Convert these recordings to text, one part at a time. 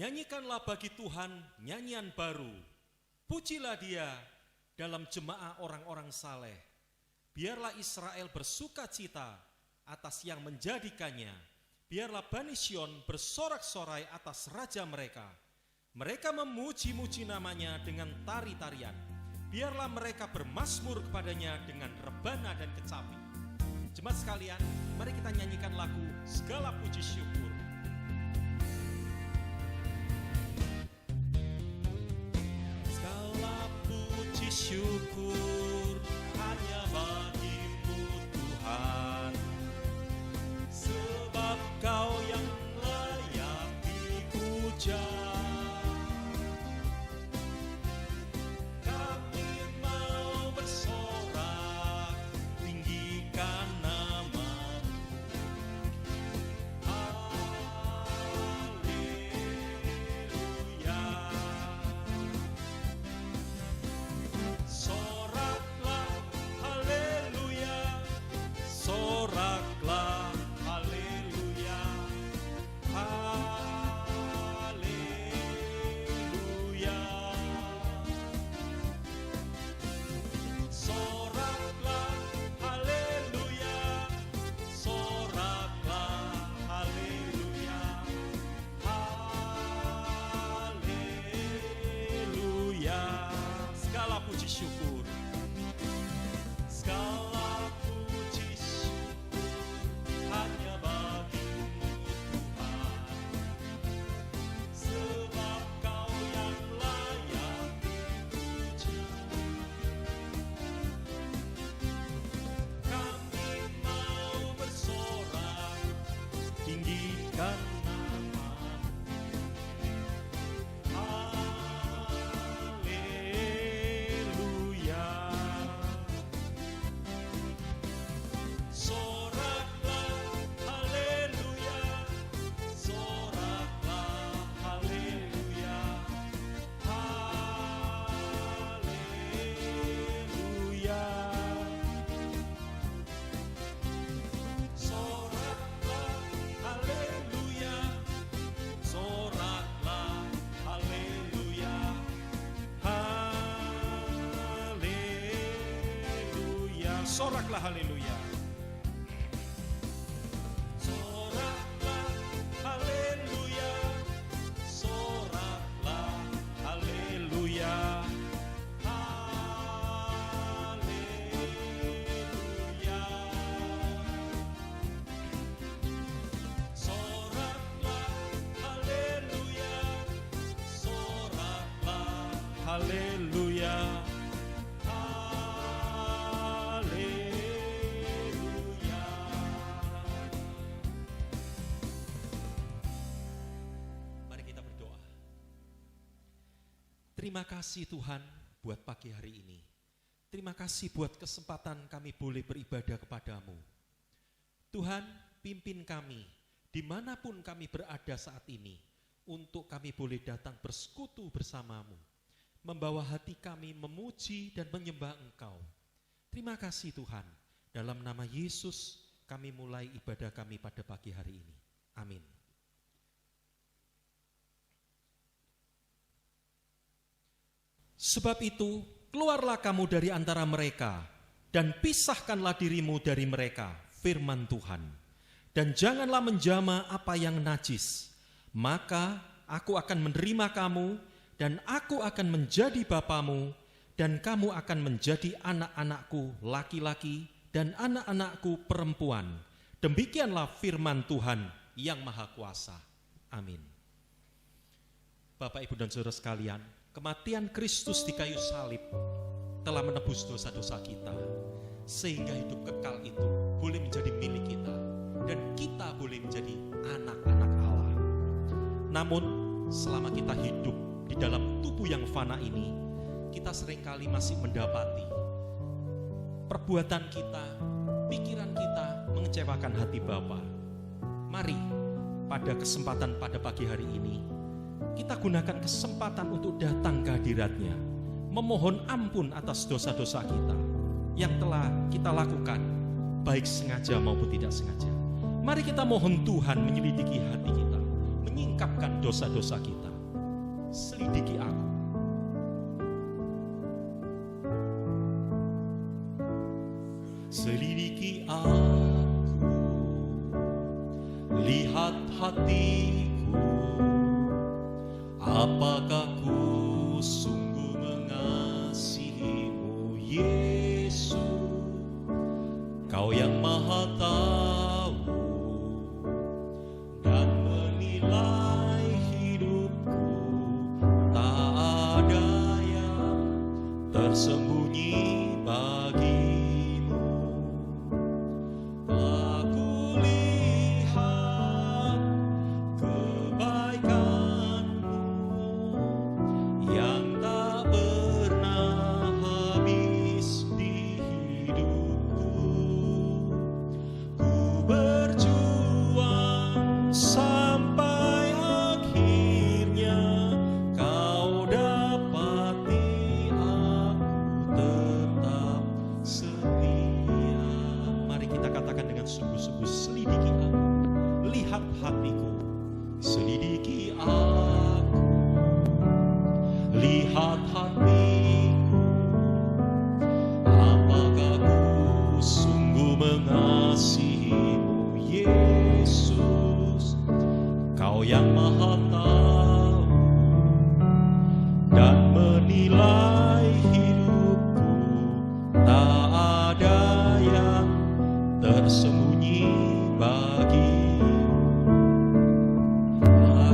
Nyanyikanlah bagi Tuhan nyanyian baru. Pujilah Dia dalam jemaah orang-orang saleh. Biarlah Israel bersuka cita atas yang menjadikannya. Biarlah Bani Sion bersorak-sorai atas raja mereka. Mereka memuji-muji namanya dengan tari-tarian. Biarlah mereka bermazmur kepadanya dengan rebana dan kecapi. Jemaat sekalian, mari kita nyanyikan lagu Segala Puji Syukur. Segala puji syukur hanya bagi-Mu Tuhan, sebab Kau yang layak dipuja. Kami mau bersorak, tinggikan nama-Mu. Haleluya. Soraklah, haleluya. Soraklah, haleluya. Haleluya. Soraklah, haleluya. Soraklah, haleluya. Haleluya. Segala puji syukur. Segala puji syukur hanya bagi-Mu Tuhan, sebab Kau yang layak dipuja. Kami mau bersorak, tinggikan nama-Mu. Haleluya. Soraklah, haleluya. Soraklah, haleluya. Haleluya. Soraklah, haleluya. Soraklah, haleluya. Haleluya. Soraklah, haleluya. Soraklah, haleluya. Soraklah, haleluya. Haleluya. Soraklah, haleluya. Soraklah, haleluya. Haleluya. Mari kita berdoa. Terima kasih Tuhan buat pagi hari ini. Terima kasih buat kesempatan kami boleh beribadah kepadamu. Tuhan, pimpin kami dimanapun kami berada saat ini, untuk kami boleh datang bersekutu bersamamu, membawa hati kami memuji dan menyembah Engkau. Terima kasih Tuhan. Dalam nama Yesus kami mulai ibadah kami pada pagi hari ini. Amin. Sebab itu, keluarlah kamu dari antara mereka, dan pisahkanlah dirimu dari mereka, firman Tuhan. Dan janganlah menjamah apa yang najis, maka aku akan menerima kamu, dan aku akan menjadi bapamu, dan kamu akan menjadi anak-anakku laki-laki, dan anak-anakku perempuan. Demikianlah firman Tuhan yang Maha Kuasa. Amin. Bapak, Ibu, dan saudara sekalian, kematian Kristus di kayu salib telah menebus dosa-dosa kita, sehingga hidup kekal itu boleh menjadi milik kita, dan kita boleh menjadi anak-anak Allah. Namun, selama kita hidup di dalam tubuh yang fana ini, kita seringkali masih mendapati perbuatan kita, pikiran kita mengecewakan hati Bapa. Mari, pada kesempatan pada pagi hari ini, kita gunakan kesempatan untuk datang ke hadirat-Nya, memohon ampun atas dosa-dosa kita yang telah kita lakukan, baik sengaja maupun tidak sengaja. Mari kita mohon Tuhan menyelidiki hati kita, menyingkapkan dosa-dosa kita. selidiki aku. Selidiki aku, lihat hatiku, apakah ku sungguh mengasihimu, Yesus. Kau yang Maha tahu dan menilai hidupku, tak ada yang tersembunyi bagimu. Aku lihat kebaikanmu yang tak pernah habis di hidupku. Ku berjuang sampai akhirnya kau dapati aku tetap setia. Mari kita katakan dengan sungguh-sungguh, selidiki aku, lihat hatiku. Selidiki aku, lihat hatiku, apakah ku sungguh mengasihimu, Yesus. Kau yang Maha tahu dan menilai hidupku, tak ada yang tersembunyi bagimu.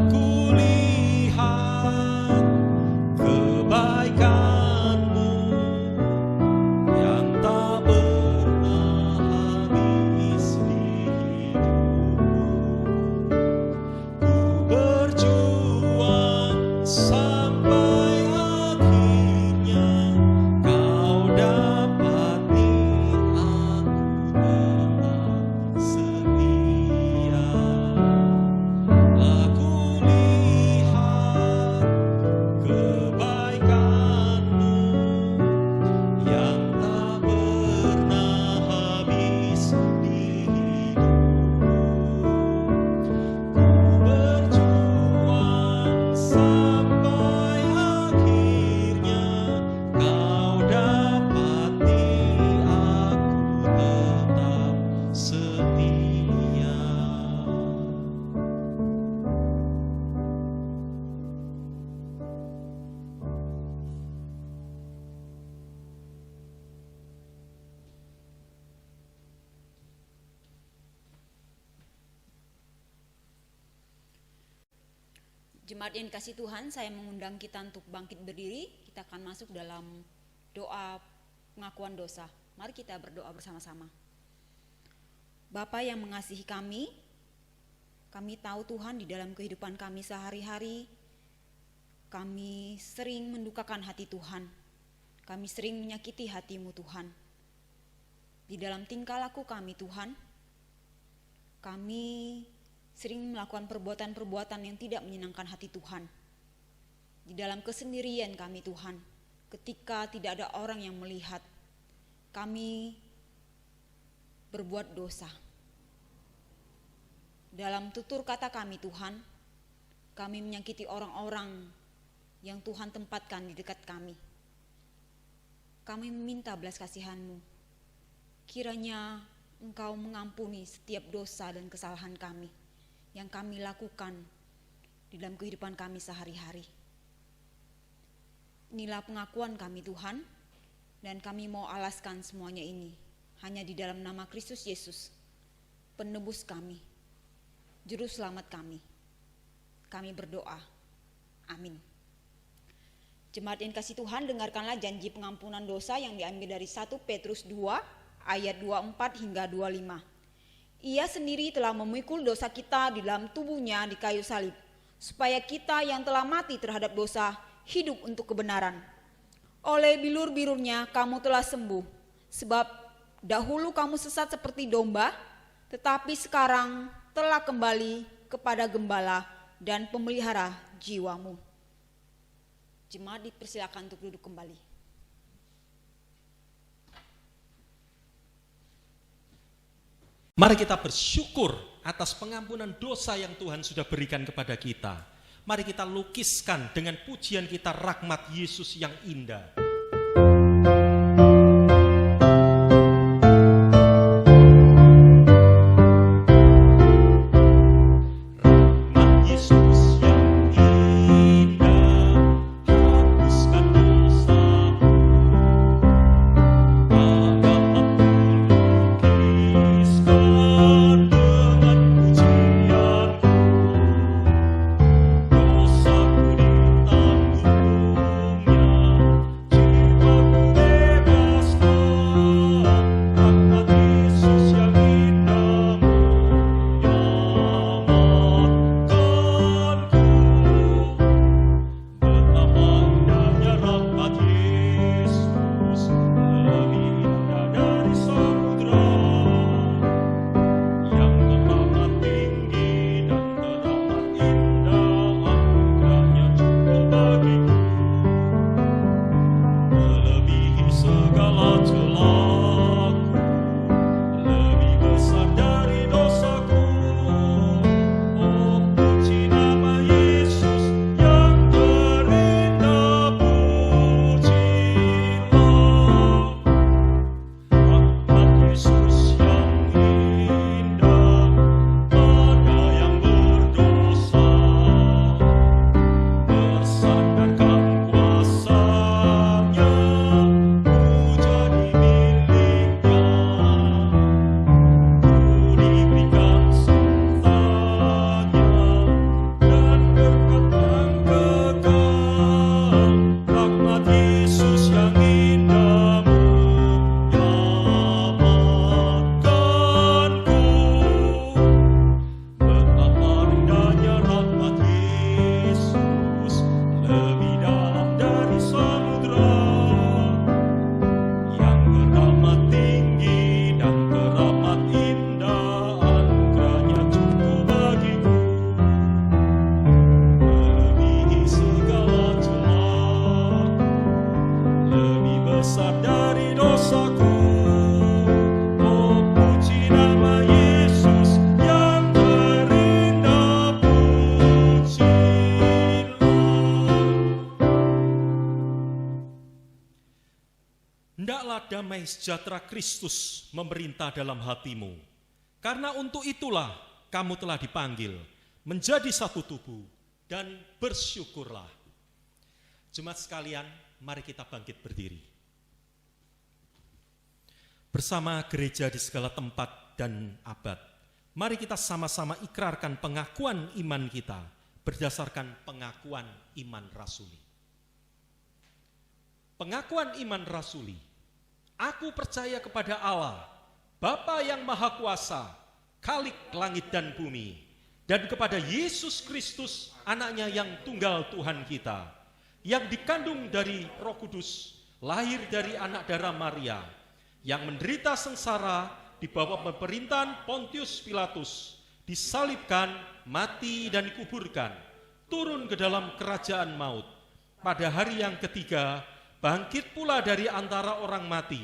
Aku lihat kebaikanmu yang tak pernah habis di hidupku. Ku berjuang sampai akhirnya kau dapati aku tetap setia. Aku lihat kebaikanmu yang tak pernah habis di hidupku. Ku berjuang sampai akhirnya kau dapati aku tetap setia. Jemaat yang dikasih Tuhan, saya mengundang kita untuk bangkit berdiri. Kita akan masuk dalam doa pengakuan dosa. Mari kita berdoa bersama-sama. Bapa yang mengasihi kami tahu Tuhan di dalam kehidupan kami sehari-hari, kami sering mendukakan hati Tuhan. Kami sering menyakiti hati-Mu Tuhan. Di dalam tingkah laku kami Tuhan, kami sering melakukan perbuatan-perbuatan yang tidak menyenangkan hati Tuhan. Di dalam kesendirian kami Tuhan, ketika tidak ada orang yang melihat, kami berbuat dosa. Dalam tutur kata kami Tuhan, kami menyakiti orang-orang yang Tuhan tempatkan di dekat kami. Kami meminta belas kasihan-Mu. Kiranya Engkau mengampuni setiap dosa dan kesalahan kami yang kami lakukan di dalam kehidupan kami sehari-hari. Inilah pengakuan kami Tuhan, dan kami mau alaskan semuanya ini hanya di dalam nama Kristus Yesus, penebus kami, juru selamat kami. Kami berdoa, amin. Jemaat yang kasih Tuhan, dengarkanlah janji pengampunan dosa yang diambil dari 1 Petrus 2 ayat 24 hingga 25. Ia sendiri telah memikul dosa kita di dalam tubuhnya di kayu salib, supaya kita yang telah mati terhadap dosa hidup untuk kebenaran. Oleh bilur-bilurnya kamu telah sembuh, sebab dahulu kamu sesat seperti domba, tetapi sekarang telah kembali kepada gembala dan pemelihara jiwamu. Jemaat dipersilakan untuk duduk kembali. Mari kita bersyukur atas pengampunan dosa yang Tuhan sudah berikan kepada kita. Mari kita lukiskan dengan pujian kita rahmat Yesus yang indah. Hendaklah damai sejahtera Kristus memerintah dalam hatimu. Karena untuk itulah kamu telah dipanggil menjadi satu tubuh dan bersyukurlah. Jemaat sekalian, mari kita bangkit berdiri. Bersama gereja di segala tempat dan abad, mari kita sama-sama ikrarkan pengakuan iman kita berdasarkan pengakuan iman rasuli. Pengakuan iman rasuli. Aku percaya kepada Allah, Bapa yang Maha Kuasa, Khalik langit dan bumi, dan kepada Yesus Kristus, anaknya yang tunggal Tuhan kita, yang dikandung dari Roh Kudus, lahir dari anak darah Maria, yang menderita sengsara di bawah pemerintahan Pontius Pilatus, disalibkan, mati dan dikuburkan, turun ke dalam kerajaan maut. Pada hari yang ketiga, bangkit pula dari antara orang mati,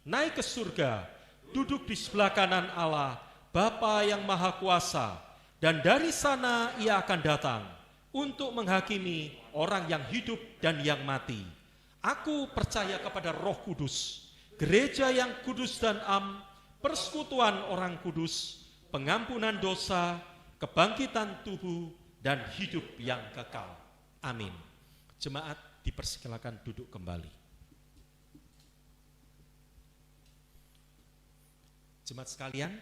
naik ke surga, duduk di sebelah kanan Allah, Bapa yang Maha Kuasa, dan dari sana ia akan datang untuk menghakimi orang yang hidup dan yang mati. Aku percaya kepada Roh Kudus, gereja yang kudus dan persekutuan orang kudus, pengampunan dosa, kebangkitan tubuh, dan hidup yang kekal. Amin. Jemaat dipersilakan duduk kembali. Jemaat sekalian,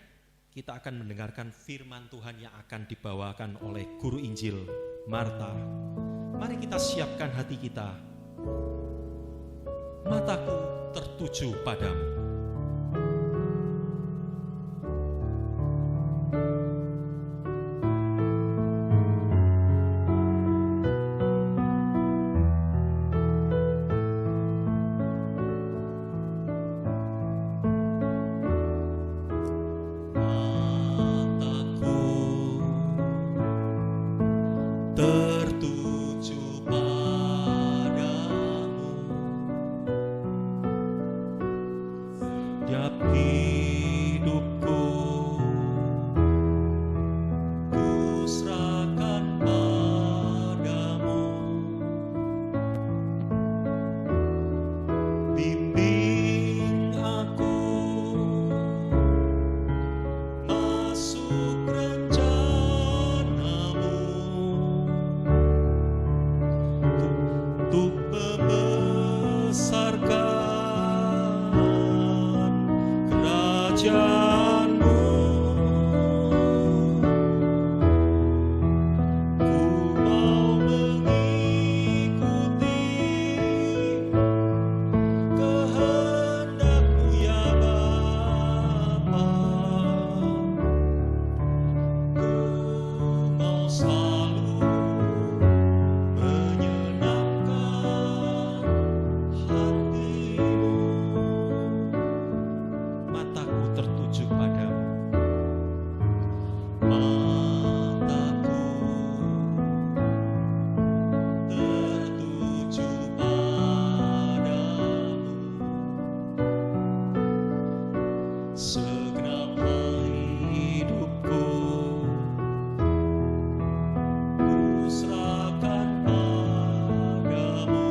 kita akan mendengarkan firman Tuhan yang akan dibawakan oleh Guru Injil Marta. Mari kita siapkan hati kita. Mataku tertuju padamu. kerajaanmu. Ku mau mengikuti kehendak-Mu ya Bapa. Ku mau selalu menyenangkan hati-Mu. Mataku tertuju padamu. Mataku tertuju padamu. Segenap hidupku ku serahkan padamu.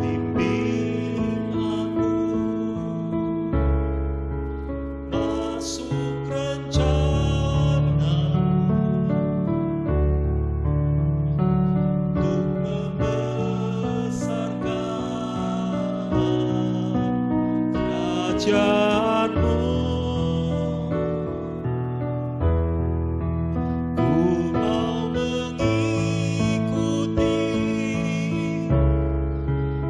Bimbing aku masuk rencana-Mu untuk membesarkan kerajaanmu. Ku mau mengikuti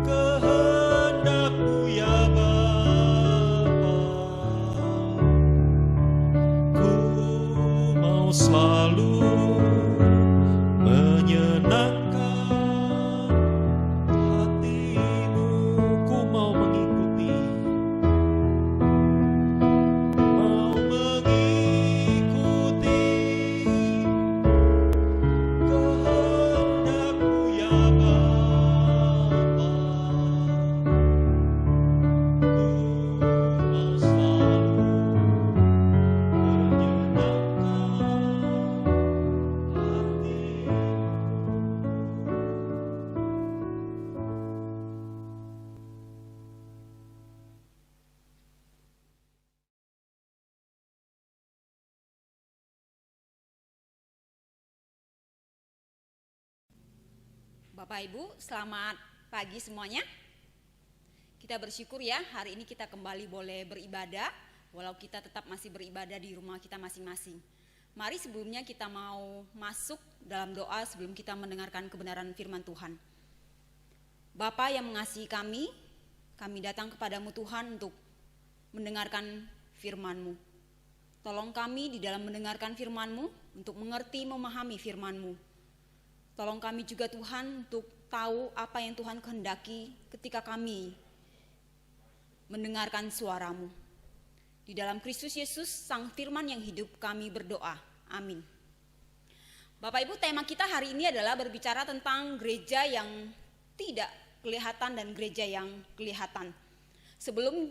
kehendak-Mu ya Bapa. Ku mau selalu menyenangkan hati-Mu. Ku mau mengikuti kehendak-Mu ya Bapa. Ku mau selalu menyenangkan hati-Mu. Bapak Ibu, selamat pagi semuanya. Kita bersyukur ya, hari ini kita kembali boleh beribadah, walau kita tetap masih beribadah di rumah kita masing-masing. Mari sebelumnya kita mau masuk dalam doa sebelum kita mendengarkan kebenaran firman Tuhan. Bapa yang mengasihi kami datang kepadamu Tuhan untuk mendengarkan firman-Mu. Tolong kami di dalam mendengarkan firman-Mu untuk mengerti, memahami firman-Mu. Tolong kami juga Tuhan untuk tahu apa yang Tuhan kehendaki ketika kami mendengarkan suara-Mu. Di dalam Kristus Yesus, Sang Firman yang hidup, kami berdoa. Amin. Bapak Ibu, tema kita hari ini adalah berbicara tentang gereja yang tidak kelihatan dan gereja yang kelihatan. Sebelum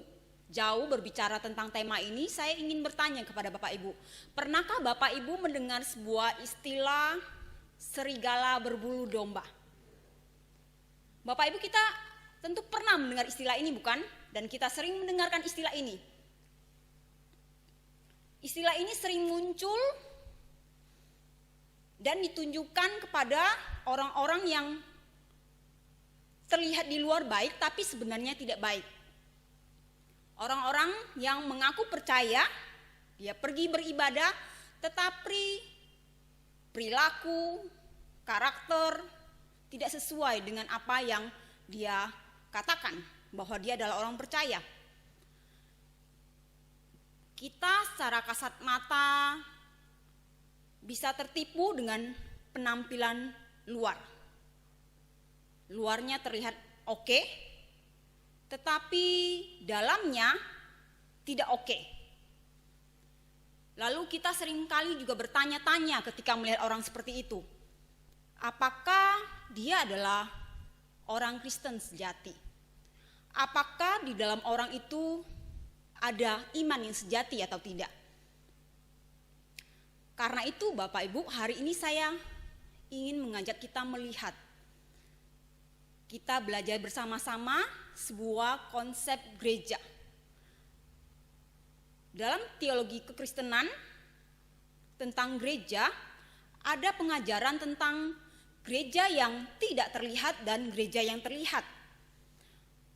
jauh berbicara tentang tema ini, saya ingin bertanya kepada Bapak Ibu. Pernahkah Bapak Ibu mendengar sebuah istilah serigala berbulu domba? Bapak Ibu, kita tentu pernah mendengar istilah ini, bukan? Dan kita sering mendengarkan istilah ini. Istilah ini sering muncul dan ditunjukkan kepada orang-orang yang terlihat di luar baik tapi sebenarnya tidak baik. Orang-orang yang mengaku percaya, dia pergi beribadah tetapi perilaku, karakter tidak sesuai dengan apa yang dia katakan bahwa dia adalah orang percaya. Kita secara kasat mata bisa tertipu dengan penampilan luar. Luarnya terlihat oke, tetapi dalamnya tidak oke. Lalu kita seringkali juga bertanya-tanya ketika melihat orang seperti itu. Apakah dia adalah orang Kristen sejati? Apakah di dalam orang itu ada iman yang sejati atau tidak? Karena itu Bapak Ibu, hari ini saya ingin mengajak kita melihat. Kita belajar bersama-sama sebuah konsep gereja. Dalam teologi kekristenan tentang gereja, ada pengajaran tentang gereja yang tidak terlihat dan gereja yang terlihat.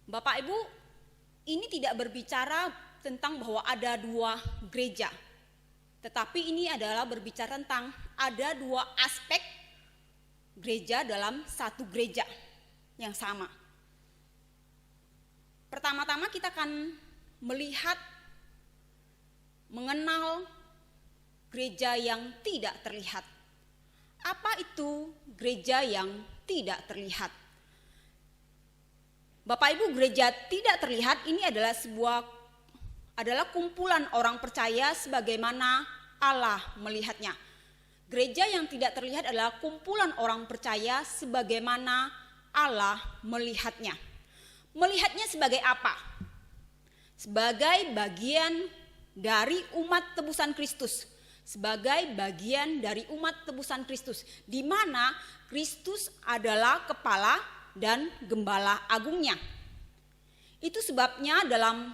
Bapak Ibu, ini tidak berbicara tentang bahwa ada dua gereja, tetapi ini adalah berbicara tentang ada dua aspek gereja dalam satu gereja yang sama. Pertama-tama kita akan melihat, mengenal gereja yang tidak terlihat. Apa itu gereja yang tidak terlihat? Bapak Ibu, gereja tidak terlihat ini adalah kumpulan orang percaya sebagaimana Allah melihatnya. Gereja yang tidak terlihat adalah kumpulan orang percaya sebagaimana Allah melihatnya. Melihatnya sebagai apa? Sebagai bagian dari umat tebusan Kristus. Sebagai bagian dari umat tebusan Kristus, di mana Kristus adalah kepala dan gembala agungnya. Itu sebabnya dalam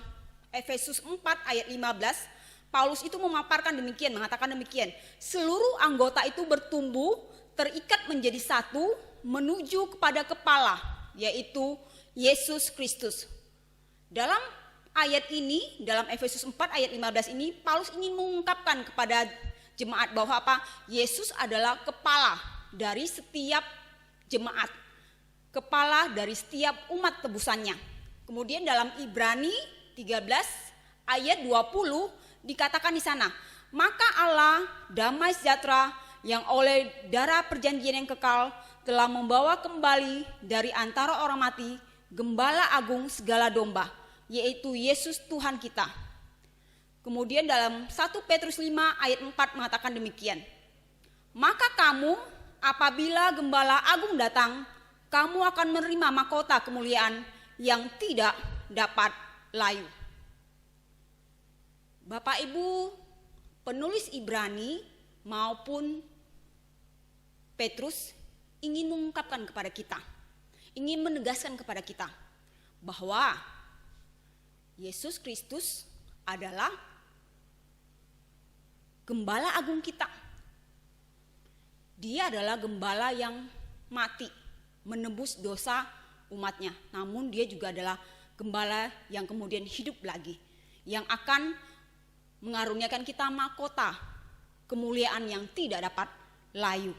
Efesus 4 ayat 15, Paulus itu memaparkan demikian, mengatakan demikian, seluruh anggota itu bertumbuh, terikat menjadi satu, menuju kepada kepala, yaitu Yesus Kristus. Dalam ayat ini, dalam Efesus 4 ayat 15 ini, Paulus ingin mengungkapkan kepada jemaat bahwa apa? Yesus adalah kepala dari setiap jemaat, kepala dari setiap umat tebusannya. Kemudian dalam Ibrani 13 ayat 20 dikatakan di sana, maka Allah damai sejahtera yang oleh darah perjanjian yang kekal telah membawa kembali dari antara orang mati gembala agung segala domba, yaitu Yesus Tuhan kita. Kemudian dalam 1 Petrus 5 ayat 4 mengatakan demikian, maka kamu apabila gembala agung datang, kamu akan menerima mahkota kemuliaan yang tidak dapat layu. Bapak Ibu, penulis Ibrani maupun Petrus ingin mengungkapkan kepada kita, ingin menegaskan kepada kita bahwa Yesus Kristus adalah gembala agung kita. Dia adalah gembala yang mati, menebus dosa umatnya. Namun dia juga adalah gembala yang kemudian hidup lagi, yang akan mengaruniakan kita mahkota kemuliaan yang tidak dapat layu.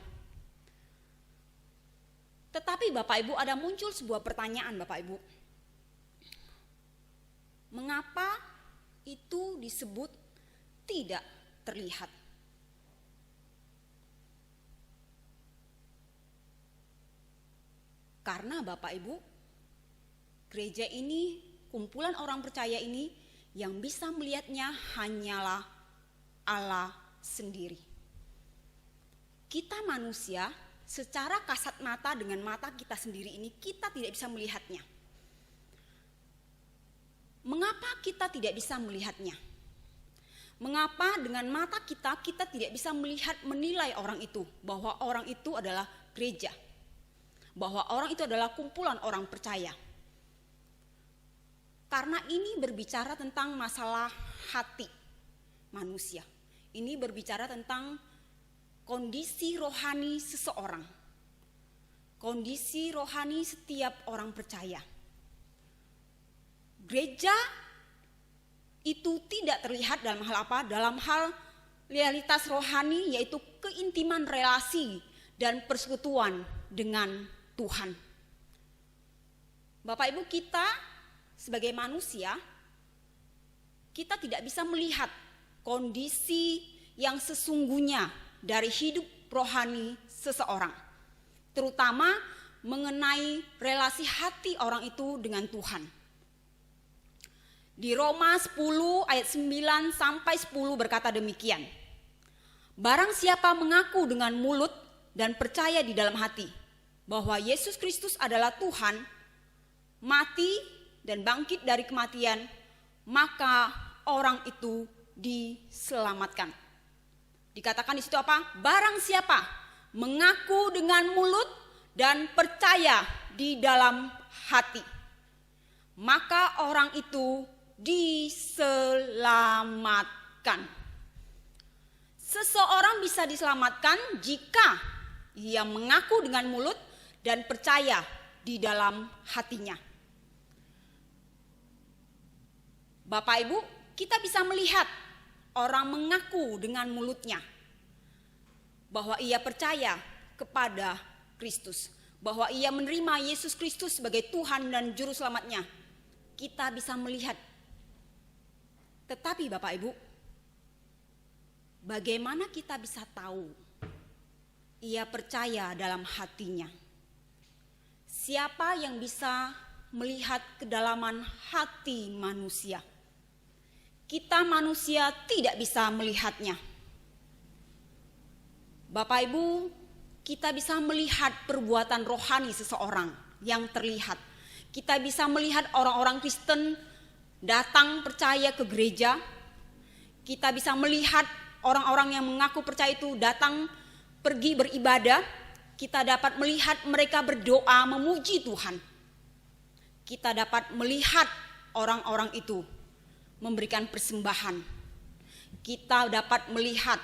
Tetapi Bapak Ibu, ada muncul sebuah pertanyaan Bapak Ibu. Mengapa itu disebut tidak terlihat? Karena Bapak Ibu, gereja ini, kumpulan orang percaya ini, yang bisa melihatnya hanyalah Allah sendiri. Kita manusia secara kasat mata dengan mata kita sendiri ini, kita tidak bisa melihatnya. Mengapa kita tidak bisa melihatnya? Mengapa dengan mata kita tidak bisa melihat, menilai orang itu, bahwa orang itu adalah gereja, bahwa orang itu adalah kumpulan orang percaya? Karena ini berbicara tentang masalah hati manusia. Ini berbicara tentang kondisi rohani seseorang, kondisi rohani setiap orang percaya. Gereja itu tidak terlihat dalam hal apa? Dalam hal realitas rohani, yaitu keintiman relasi dan persekutuan dengan Tuhan. Bapak Ibu, kita sebagai manusia, kita tidak bisa melihat kondisi yang sesungguhnya dari hidup rohani seseorang, terutama mengenai relasi hati orang itu dengan Tuhan. Di Roma 10 ayat 9 sampai 10 berkata demikian, barang siapa mengaku dengan mulut dan percaya di dalam hati bahwa Yesus Kristus adalah Tuhan, mati dan bangkit dari kematian, maka orang itu diselamatkan. Dikatakan di situ apa? Barang siapa mengaku dengan mulut dan percaya di dalam hati, maka orang itu diselamatkan. Seseorang bisa diselamatkan jika ia mengaku dengan mulut dan percaya di dalam hatinya. Bapak Ibu, kita bisa melihat orang mengaku dengan mulutnya bahwa ia percaya kepada Kristus, bahwa ia menerima Yesus Kristus sebagai Tuhan dan Juru Selamatnya. Kita bisa melihat. Tetapi Bapak Ibu, bagaimana kita bisa tahu ia percaya dalam hatinya? Siapa yang bisa melihat kedalaman hati manusia? Kita manusia tidak bisa melihatnya. Bapak Ibu, kita bisa melihat perbuatan rohani seseorang yang terlihat. Kita bisa melihat orang-orang Kristen datang percaya ke gereja. Kita bisa melihat orang-orang yang mengaku percaya itu datang pergi beribadah. Kita dapat melihat mereka berdoa memuji Tuhan. Kita dapat melihat orang-orang itu memberikan persembahan. Kita dapat melihat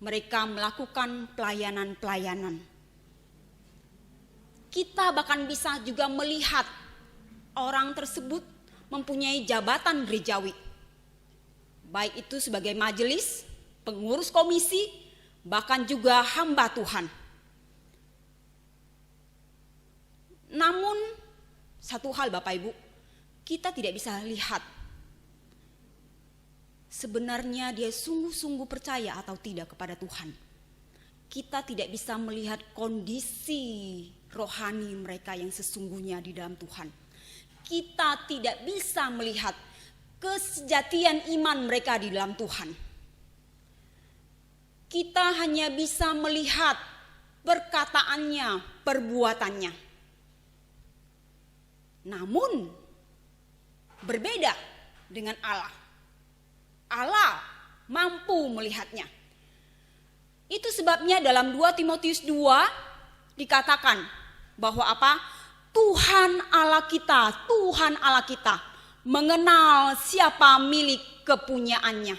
mereka melakukan pelayanan-pelayanan. Kita bahkan bisa juga melihat orang tersebut mempunyai jabatan gerejawi. Baik itu sebagai majelis, pengurus komisi, bahkan juga hamba Tuhan. Namun satu hal Bapak Ibu, kita tidak bisa lihat sebenarnya dia sungguh-sungguh percaya atau tidak kepada Tuhan. Kita tidak bisa melihat kondisi rohani mereka yang sesungguhnya di dalam Tuhan. Kita tidak bisa melihat kesejatian iman mereka di dalam Tuhan. Kita hanya bisa melihat perkataannya, perbuatannya. Namun berbeda dengan Allah. Allah mampu melihatnya. Itu sebabnya dalam 2 Timotius 2 dikatakan bahwa apa? Tuhan Allah kita mengenal siapa milik kepunyaannya.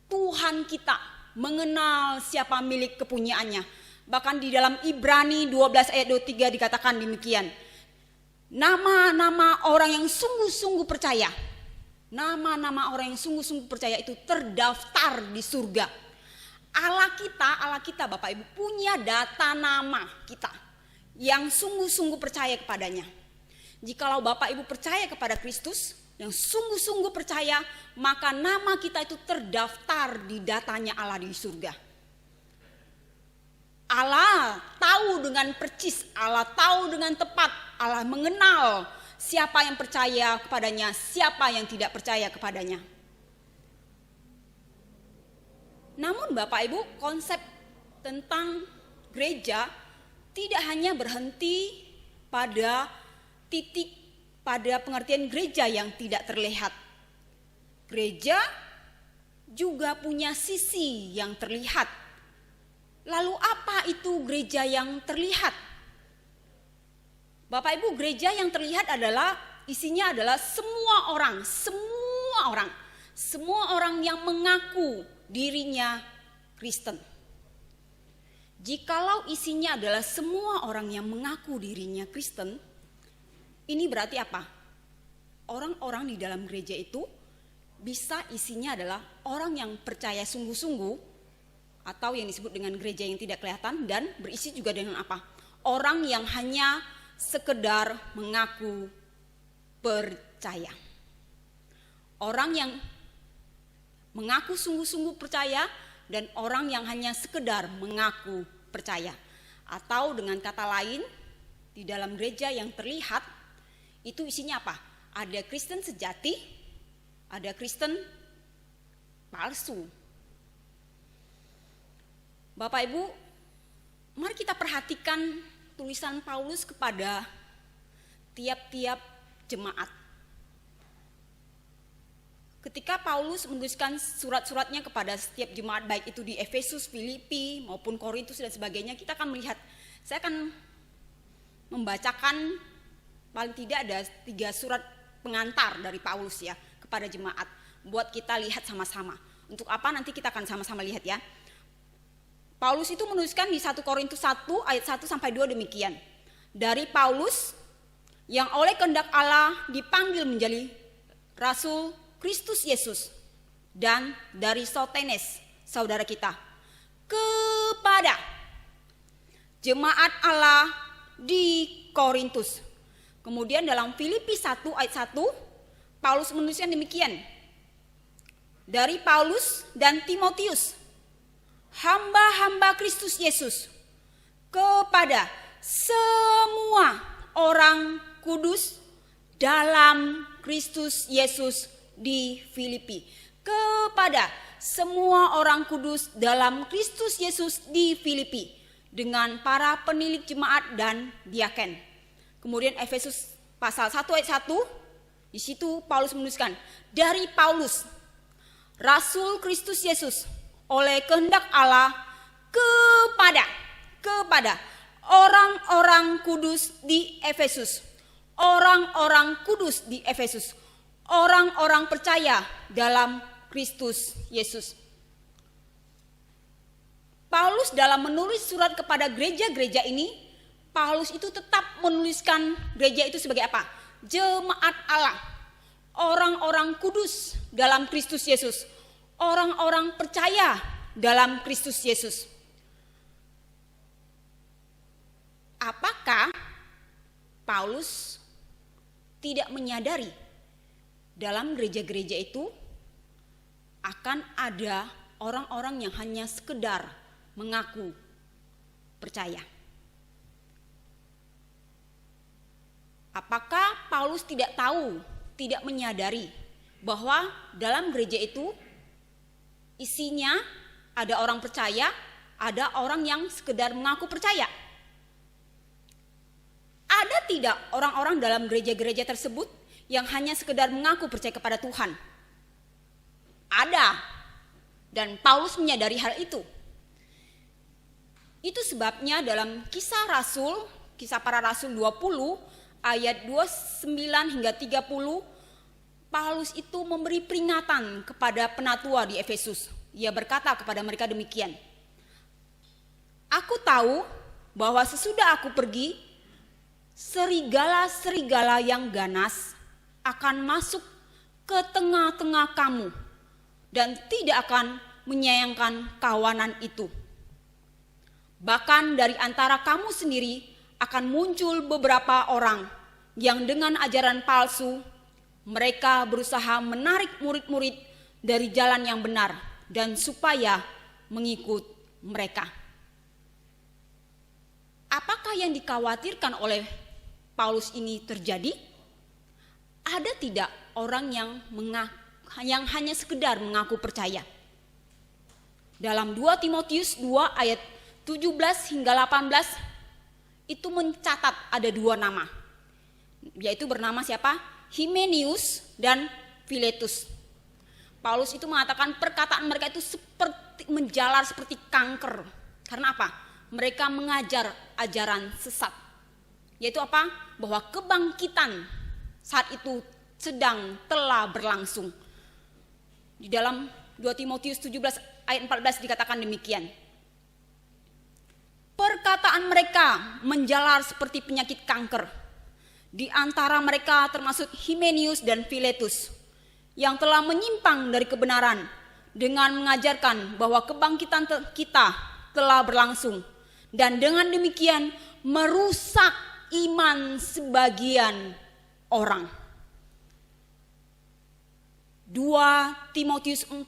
Tuhan kita mengenal siapa milik kepunyaannya. Bahkan di dalam Ibrani 12 ayat 23 dikatakan demikian. Nama-nama orang yang sungguh-sungguh percaya. Nama-nama orang yang sungguh-sungguh percaya itu terdaftar di surga. Allah kita Bapak Ibu punya data nama kita yang sungguh-sungguh percaya kepadanya. Jikalau Bapak Ibu percaya kepada Kristus, yang sungguh-sungguh percaya, maka nama kita itu terdaftar di datanya Allah di surga. Allah tahu dengan percis, Allah tahu dengan tepat, Allah mengenal siapa yang percaya kepadanya, siapa yang tidak percaya kepadanya. Namun Bapak Ibu, konsep tentang gereja tidak hanya berhenti pada titik, pada pengertian gereja yang tidak terlihat. Gereja juga punya sisi yang terlihat. Lalu apa itu gereja yang terlihat? Bapak Ibu, gereja yang terlihat adalah isinya adalah semua orang yang mengaku dirinya Kristen. Jikalau isinya adalah semua orang yang mengaku dirinya Kristen, ini berarti apa? Orang-orang di dalam gereja itu bisa isinya adalah orang yang percaya sungguh-sungguh, atau yang disebut dengan gereja yang tidak kelihatan, dan berisi juga dengan apa? Orang yang hanya sekedar mengaku percaya. Orang yang mengaku sungguh-sungguh percaya dan orang yang hanya sekedar mengaku percaya. Atau dengan kata lain, di dalam gereja yang terlihat itu isinya apa? Ada Kristen sejati, ada Kristen palsu. Bapak Ibu, mari kita perhatikan tulisan Paulus kepada tiap-tiap jemaat. Ketika Paulus menuliskan surat-suratnya kepada setiap jemaat, baik itu di Efesus, Filipi, maupun Korintus dan sebagainya, kita akan melihat, saya akan membacakan paling tidak ada 3 surat pengantar dari Paulus ya kepada jemaat, buat kita lihat sama-sama. Untuk apa nanti kita akan sama-sama lihat ya. Paulus itu menuliskan di 1 Korintus 1 ayat 1 sampai 2 demikian. Dari Paulus yang oleh kehendak Allah dipanggil menjadi Rasul Kristus Yesus, dan dari Sostenes, saudara kita, kepada jemaat Allah di Korintus. Kemudian dalam Filipi 1 ayat 1, Paulus menuliskan demikian. Dari Paulus dan Timotius, hamba-hamba Kristus Yesus, kepada semua orang kudus dalam Kristus Yesus di Filipi. Kepada semua orang kudus dalam Kristus Yesus di Filipi, dengan para penilik jemaat dan diaken. Kemudian Efesus pasal 1 ayat 1, di situ Paulus menuliskan, dari Paulus, Rasul Kristus Yesus, oleh kehendak Allah, kepada orang-orang kudus di Efesus, orang-orang kudus di Efesus, orang-orang percaya dalam Kristus Yesus. Paulus dalam menulis surat kepada gereja-gereja ini, Paulus itu tetap menuliskan gereja itu sebagai apa? Jemaat Allah, orang-orang kudus dalam Kristus Yesus, orang-orang percaya dalam Kristus Yesus. Apakah Paulus tidak menyadari dalam gereja-gereja itu akan ada orang-orang yang hanya sekedar mengaku percaya? Apakah Paulus tidak tahu, tidak menyadari bahwa dalam gereja itu isinya ada orang percaya, ada orang yang sekedar mengaku percaya? Ada tidak orang-orang dalam gereja-gereja tersebut yang hanya sekedar mengaku percaya kepada Tuhan? Ada. Dan Paulus menyadari hal itu. Itu sebabnya dalam Kisah Para Rasul 20 ayat 29 hingga 30, Paulus itu memberi peringatan kepada penatua di Efesus. Ia berkata kepada mereka demikian, aku tahu bahwa sesudah aku pergi, serigala-serigala yang ganas akan masuk ke tengah-tengah kamu dan tidak akan menyayangkan kawanan itu. Bahkan dari antara kamu sendiri akan muncul beberapa orang yang dengan ajaran palsu mereka berusaha menarik murid-murid dari jalan yang benar dan supaya mengikut mereka. Apakah yang dikhawatirkan oleh Paulus ini terjadi? Ada tidak orang yang hanya sekedar mengaku percaya? Dalam 2 Timotius 2 ayat 17 hingga 18 itu mencatat ada 2 nama, yaitu bernama siapa? Himenius dan Filetus. Paulus itu mengatakan perkataan mereka itu seperti menjalar seperti kanker. Karena apa? Mereka mengajar ajaran sesat. Yaitu apa? Bahwa kebangkitan saat itu telah berlangsung. Di dalam 2 Timotius 17 ayat 14 dikatakan demikian. Perkataan mereka menjalar seperti penyakit kanker. Di antara mereka termasuk Himenius dan Filetus yang telah menyimpang dari kebenaran dengan mengajarkan bahwa kebangkitan kita telah berlangsung, dan dengan demikian merusak iman sebagian orang. 2 Timotius 4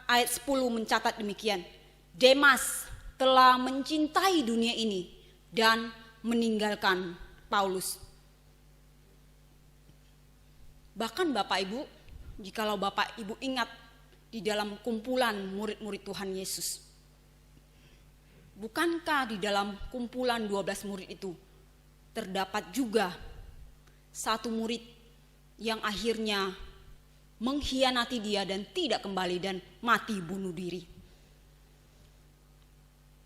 ayat 10 mencatat demikian. Demas telah mencintai dunia ini dan meninggalkan Paulus. Bahkan Bapak Ibu, jikalau Bapak Ibu ingat di dalam kumpulan murid-murid Tuhan Yesus, bukankah di dalam kumpulan 12 murid itu terdapat juga satu murid yang akhirnya mengkhianati dia dan tidak kembali dan mati bunuh diri?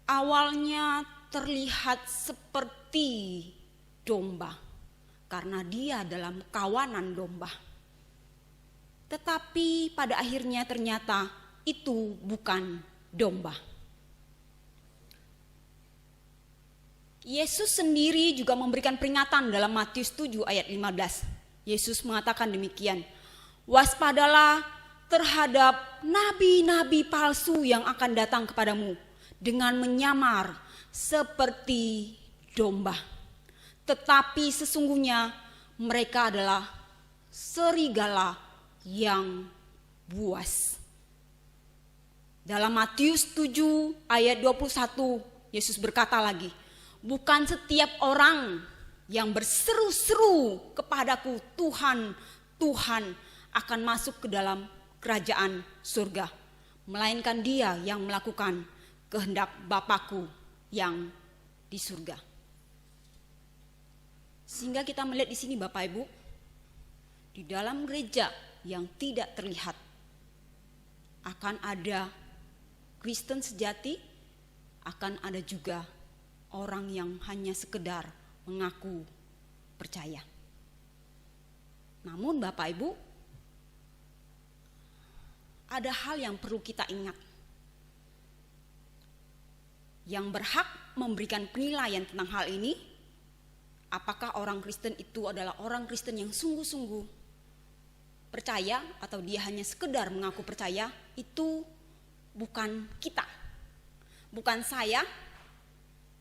Awalnya terlihat seperti domba karena dia dalam kawanan domba. Tetapi pada akhirnya ternyata itu bukan domba. Yesus sendiri juga memberikan peringatan dalam Matius 7 ayat 15. Yesus mengatakan demikian, Waspadalah terhadap nabi-nabi palsu yang akan datang kepadamu dengan menyamar seperti domba. Tetapi sesungguhnya mereka adalah serigala yang buas. Dalam Matius 7 ayat 21, Yesus berkata lagi, bukan setiap orang yang berseru-seru kepadaku, Tuhan, Tuhan, akan masuk ke dalam kerajaan surga, melainkan dia yang melakukan kehendak Bapakku yang di surga. Sehingga kita melihat di sini Bapak Ibu, di dalam gereja yang tidak terlihat akan ada Kristen sejati, akan ada juga orang yang hanya sekedar mengaku percaya. Namun Bapak Ibu, ada hal yang perlu kita ingat. Yang berhak memberikan penilaian tentang hal ini, apakah orang Kristen itu adalah orang Kristen yang sungguh-sungguh percaya atau dia hanya sekedar mengaku percaya, itu bukan kita, bukan saya,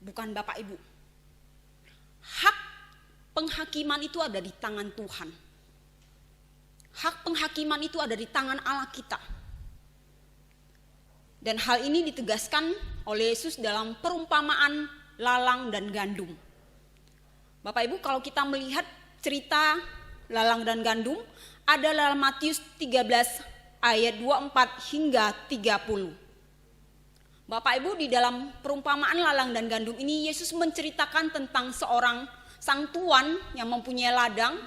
bukan Bapak Ibu. Hak penghakiman itu ada di tangan Tuhan. Hak penghakiman itu ada di tangan Allah kita. Dan hal ini ditegaskan oleh Yesus dalam perumpamaan lalang dan gandum. Bapak Ibu, kalau kita melihat cerita lalang dan gandum, ada dalam Matius 13 ayat 24 hingga 30. Bapak Ibu, di dalam perumpamaan lalang dan gandum ini Yesus menceritakan tentang seorang sang tuan yang mempunyai ladang.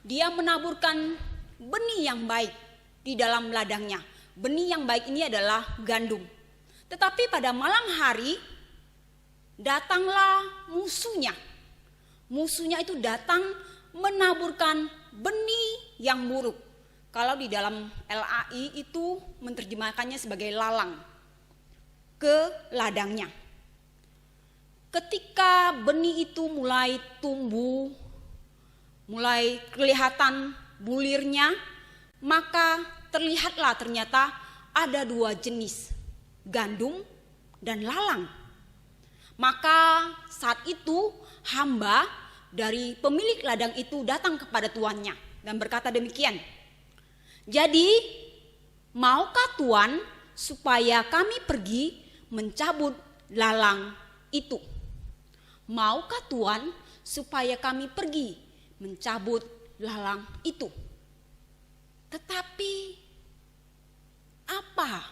Dia menaburkan benih yang baik di dalam ladangnya. Benih yang baik ini adalah gandum. Tetapi pada malam hari datanglah musuhnya. Musuhnya itu datang menaburkan benih yang buruk. Kalau di dalam LAI itu menerjemahkannya sebagai lalang ke ladangnya. Ketika benih itu mulai tumbuh, mulai kelihatan bulirnya, maka terlihatlah ternyata ada dua jenis, gandum dan lalang. Maka saat itu hamba dari pemilik ladang itu datang kepada tuannya dan berkata demikian, jadi maukah tuan supaya kami pergi mencabut lalang itu? Maukah tuan supaya kami pergi mencabut lalang itu? Tetapi apa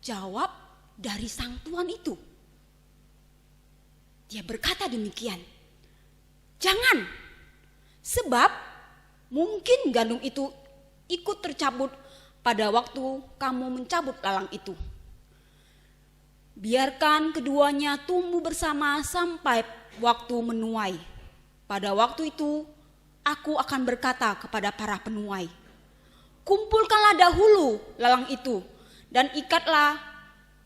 jawab dari sang tuan itu? Dia berkata demikian, jangan, sebab mungkin gandum itu ikut tercabut pada waktu kamu mencabut lalang itu. Biarkan keduanya tumbuh bersama sampai waktu menuai. Pada waktu itu aku akan berkata kepada para penuai, kumpulkanlah dahulu lalang itu dan ikatlah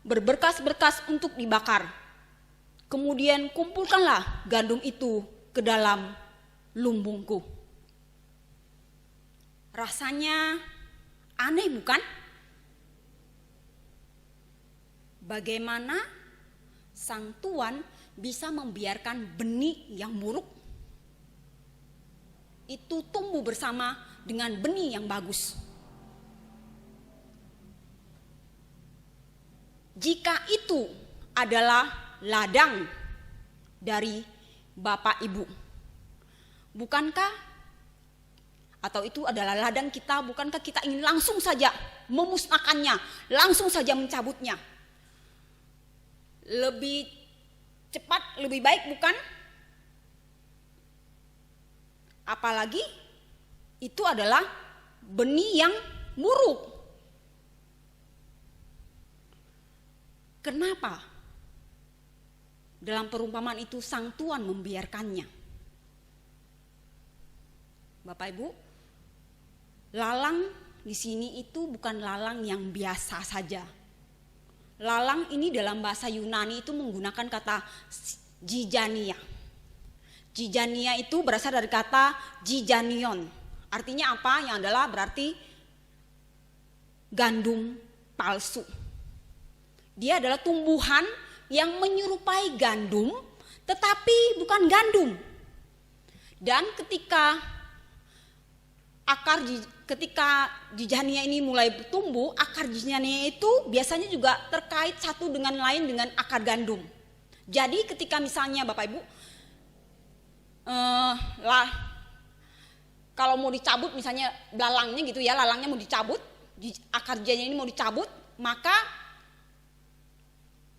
berberkas-berkas untuk dibakar. Kemudian kumpulkanlah gandum itu ke dalam lumbungku. Rasanya aneh bukan? Bagaimana sang tuan bisa membiarkan benih yang buruk itu tumbuh bersama dengan benih yang bagus? Jika itu adalah ladang dari Bapak Ibu, bukankah atau itu adalah ladang kita, bukankah kita ingin langsung saja memusnahkannya, langsung saja mencabutnya? Lebih cepat, lebih baik bukan? Apalagi itu adalah benih yang buruk. Kenapa? Dalam perumpamaan itu sang tuan membiarkannya. Bapak Ibu, lalang di sini itu bukan lalang yang biasa saja. Lalang ini dalam bahasa Yunani itu menggunakan kata jijania. Jijania itu berasal dari kata jijanion. Artinya apa? Yang adalah berarti gandum palsu. Dia adalah tumbuhan yang menyerupai gandum tetapi bukan gandum. Dan ketika ketika jijania ini mulai bertumbuh, akar jijania itu biasanya juga terkait satu dengan lain dengan akar gandum. Jadi ketika misalnya Bapak Ibu kalau mau dicabut misalnya belalangnya gitu ya, lalangnya mau dicabut, akar jijania ini mau dicabut, maka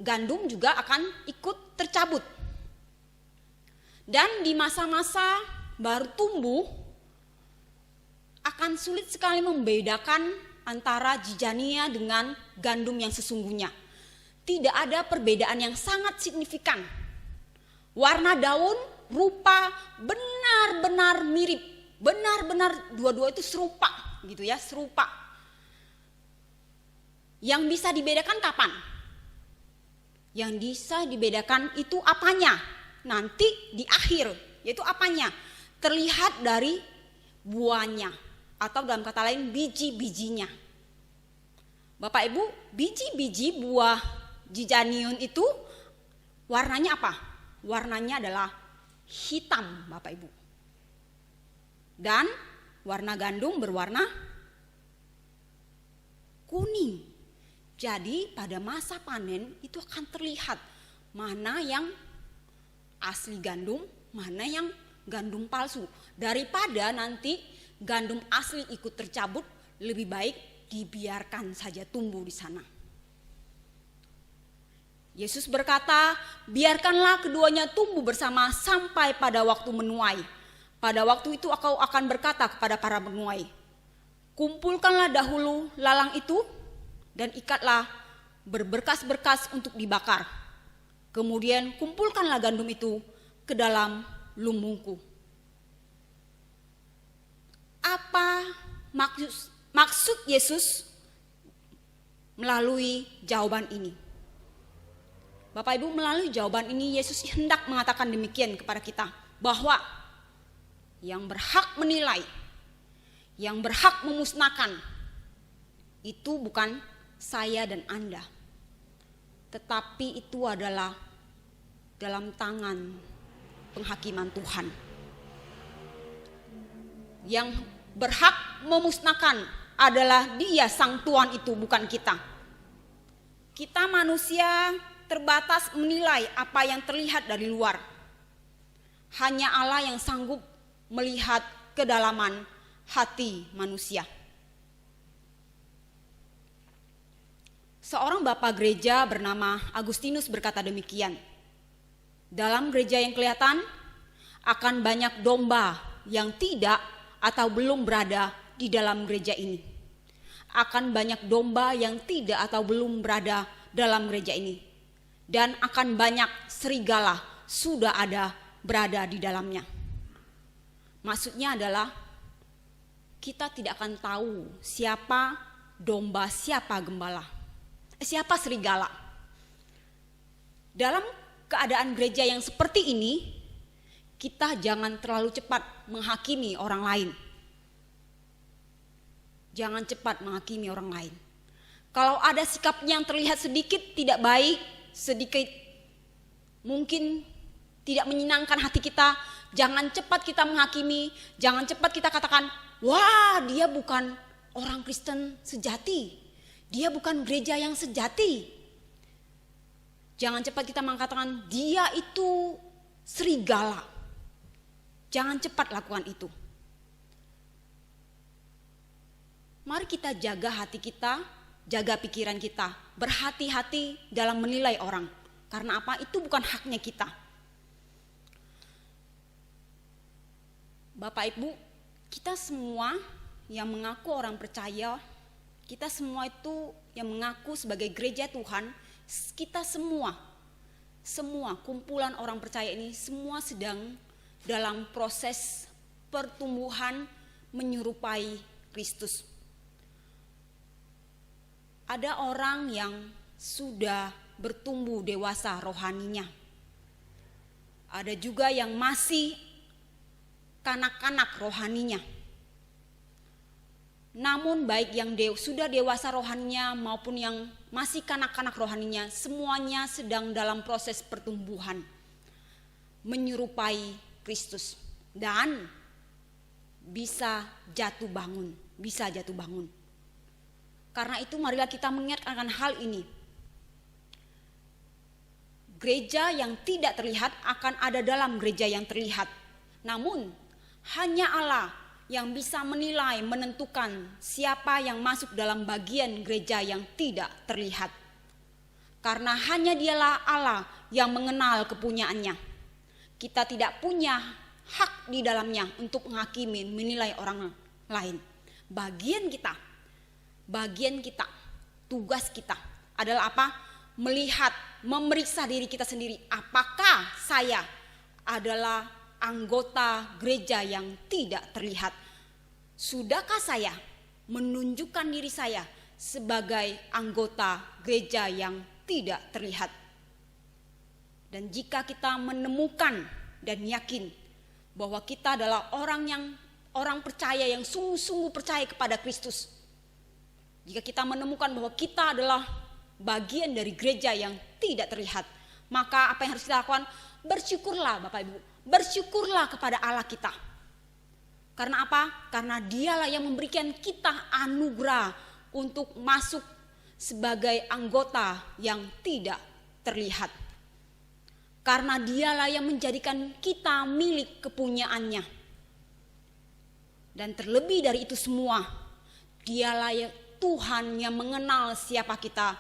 gandum juga akan ikut tercabut. Dan di masa-masa baru tumbuh akan sulit sekali membedakan antara jijania dengan gandum yang sesungguhnya. Tidak ada perbedaan yang sangat signifikan. Warna daun, rupa benar-benar mirip, benar-benar dua-dua itu serupa gitu ya, serupa. Yang bisa dibedakan kapan? Yang bisa dibedakan itu apanya? Nanti di akhir, yaitu apanya? Terlihat dari buahnya atau dalam kata lain biji-bijinya. Bapak Ibu, biji-biji buah jijanium itu warnanya apa? Warnanya adalah hitam, Bapak Ibu. Dan warna gandum berwarna kuning. Jadi pada masa panen itu akan terlihat mana yang asli gandum, mana yang gandum palsu. Daripada nanti gandum asli ikut tercabut, lebih baik dibiarkan saja tumbuh di sana. Yesus berkata, biarkanlah keduanya tumbuh bersama sampai pada waktu menuai. Pada waktu itu aku akan berkata kepada para penuai, kumpulkanlah dahulu lalang itu dan ikatlah berberkas-berkas untuk dibakar. Kemudian kumpulkanlah gandum itu ke dalam lumbungku. Apa maksud Yesus melalui jawaban ini? Bapak Ibu, melalui jawaban ini Yesus hendak mengatakan demikian kepada kita, bahwa yang berhak menilai, yang berhak memusnahkan itu bukan saya dan Anda, tetapi itu adalah dalam tangan penghakiman Tuhan. Yang berhak memusnahkan adalah Dia, Sang Tuhan itu, bukan kita. Kita manusia terbatas menilai apa yang terlihat dari luar. Hanya Allah yang sanggup melihat kedalaman hati manusia. Seorang bapak gereja bernama Agustinus berkata demikian, dalam gereja yang kelihatan akan banyak domba yang tidak atau belum berada di dalam gereja ini. Akan banyak domba yang tidak atau belum berada dalam gereja ini. Dan akan banyak serigala sudah ada berada di dalamnya. Maksudnya adalah kita tidak akan tahu siapa domba, siapa gembala, siapa serigala. Dalam keadaan gereja yang seperti ini, kita jangan terlalu cepat menghakimi orang lain. Jangan cepat menghakimi orang lain. Kalau ada sikapnya yang terlihat sedikit tidak baik, sedikit mungkin tidak menyenangkan hati kita, jangan cepat kita menghakimi, jangan cepat kita katakan, wah dia bukan orang Kristen sejati, dia bukan gereja yang sejati. Jangan cepat kita mengatakan dia itu serigala. Jangan cepat lakukan itu. Mari kita jaga hati kita, jaga pikiran kita, berhati-hati dalam menilai orang. Karena apa? Itu bukan haknya kita. Bapak Ibu, kita semua yang mengaku orang percaya, kita semua itu yang mengaku sebagai gereja Tuhan, kita semua kumpulan orang percaya ini semua sedang dalam proses pertumbuhan menyerupai Kristus. Ada orang yang sudah bertumbuh dewasa rohaninya. Ada juga yang masih kanak-kanak rohaninya. Namun baik yang sudah dewasa rohaninya maupun yang masih kanak-kanak rohaninya, semuanya sedang dalam proses pertumbuhan menyerupai Kristus dan bisa jatuh bangun. Karena itu marilah kita mengingat akan hal ini. Gereja yang tidak terlihat akan ada dalam gereja yang terlihat. Namun hanya Allah yang bisa menilai, menentukan siapa yang masuk dalam bagian gereja yang tidak terlihat. Karena hanya dialah Allah yang mengenal kepunyaannya. Kita tidak punya hak di dalamnya untuk menghakimi, menilai orang lain. Bagian kita, tugas kita adalah apa? Melihat, memeriksa diri kita sendiri. Apakah saya adalah anggota gereja yang tidak terlihat? Sudahkah saya menunjukkan diri saya sebagai anggota gereja yang tidak terlihat? Dan jika kita menemukan dan yakin bahwa kita adalah orang percaya yang sungguh-sungguh percaya kepada Kristus, jika kita menemukan bahwa kita adalah bagian dari gereja yang tidak terlihat, maka apa yang harus kita lakukan? Bersyukurlah Bapak Ibu, bersyukurlah kepada Allah kita. Karena apa? Karena dialah yang memberikan kita anugerah untuk masuk sebagai anggota yang tidak terlihat. Karena dialah yang menjadikan kita milik kepunyaannya. Dan terlebih dari itu semua, dialah yang Tuhan yang mengenal siapa kita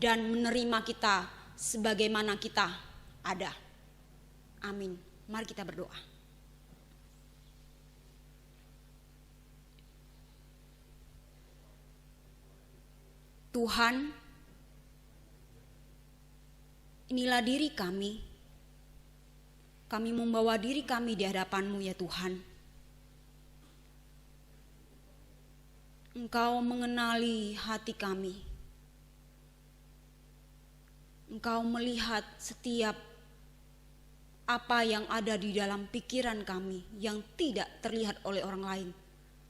dan menerima kita sebagaimana kita ada. Amin. Mari kita berdoa. Tuhan, inilah diri kami. Kami membawa diri kami di hadapan-Mu ya Tuhan. Engkau mengenali hati kami. Engkau melihat setiap apa yang ada di dalam pikiran kami yang tidak terlihat oleh orang lain.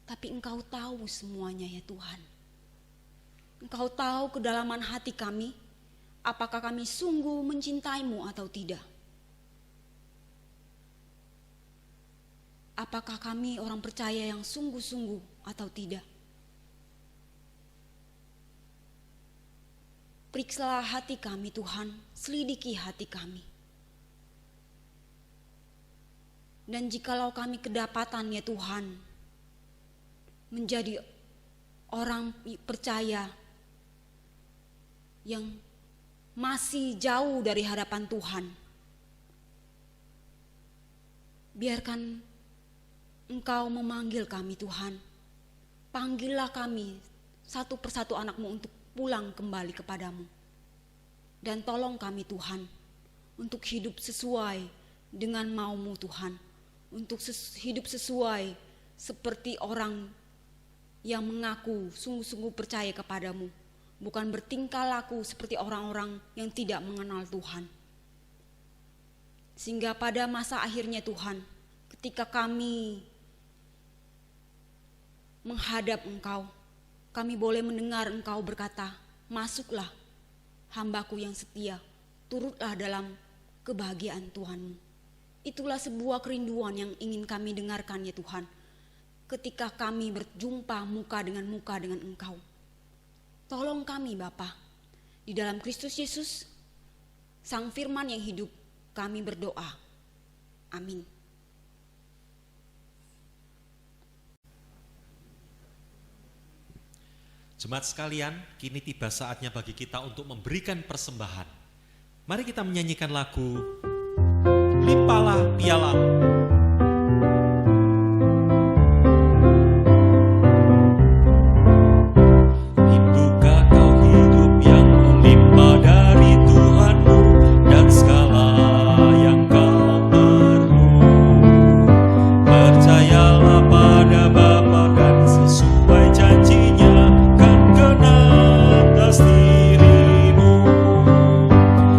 Tapi Engkau tahu semuanya ya Tuhan. Engkau tahu kedalaman hati kami, apakah kami sungguh mencintai-Mu atau tidak. Apakah kami orang percaya yang sungguh-sungguh atau tidak. Periksalah hati kami Tuhan, selidiki hati kami. Dan jikalau kami kedapatan ya Tuhan, menjadi orang percaya yang masih jauh dari hadapan Tuhan, biarkan Engkau memanggil kami Tuhan. Panggillah kami satu persatu anak-Mu untuk pulang kembali kepadamu. Dan tolong kami Tuhan untuk hidup sesuai dengan mau-Mu Tuhan. Untuk hidup sesuai seperti orang yang mengaku sungguh-sungguh percaya kepadamu. Bukan bertingkah laku seperti orang-orang yang tidak mengenal Tuhan. Sehingga pada masa akhirnya Tuhan, ketika kami menghadap Engkau, kami boleh mendengar Engkau berkata, masuklah hambaku yang setia, turutlah dalam kebahagiaan Tuhanmu. Itulah sebuah kerinduan yang ingin kami dengarkan ya Tuhan, ketika kami berjumpa muka dengan Engkau. Tolong kami Bapa, di dalam Kristus Yesus, Sang Firman yang hidup, kami berdoa. Amin. Jemaat sekalian, kini tiba saatnya bagi kita untuk memberikan persembahan. Mari kita menyanyikan lagu Limpahlah Pialamu.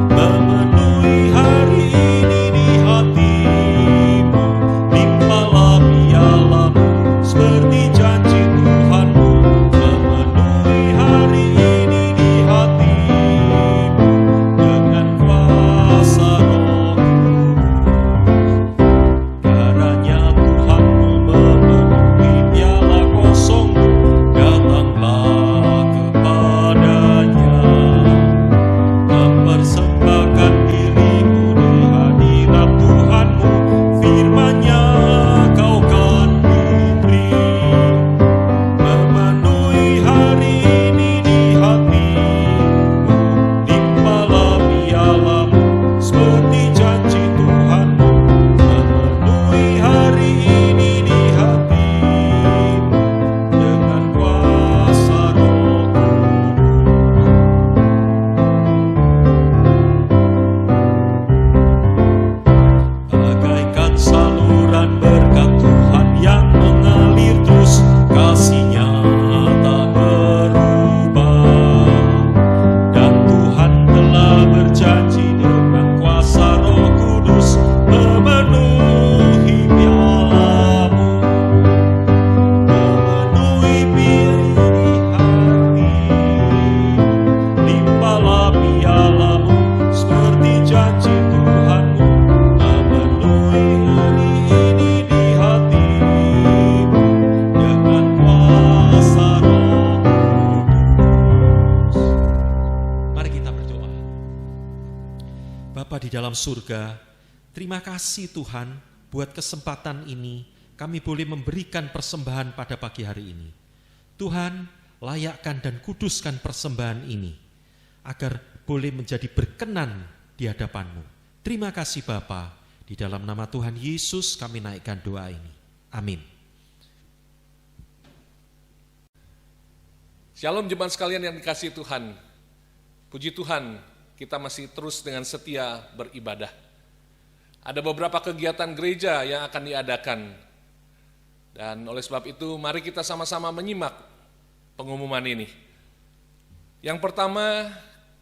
Memenuhi hari ini di hatimu. di dalam surga, terima kasih Tuhan buat kesempatan ini kami boleh memberikan persembahan pada pagi hari ini. Tuhan, layakkan dan kuduskan persembahan ini agar boleh menjadi berkenan di hadapan-Mu. Terima kasih Bapa, di dalam nama Tuhan Yesus kami naikkan doa ini. Amin. Shalom jemaat sekalian yang dikasihi Tuhan. Puji Tuhan, kita masih terus dengan setia beribadah. Ada beberapa kegiatan gereja yang akan diadakan. Dan oleh sebab itu, mari kita sama-sama menyimak pengumuman ini. Yang pertama,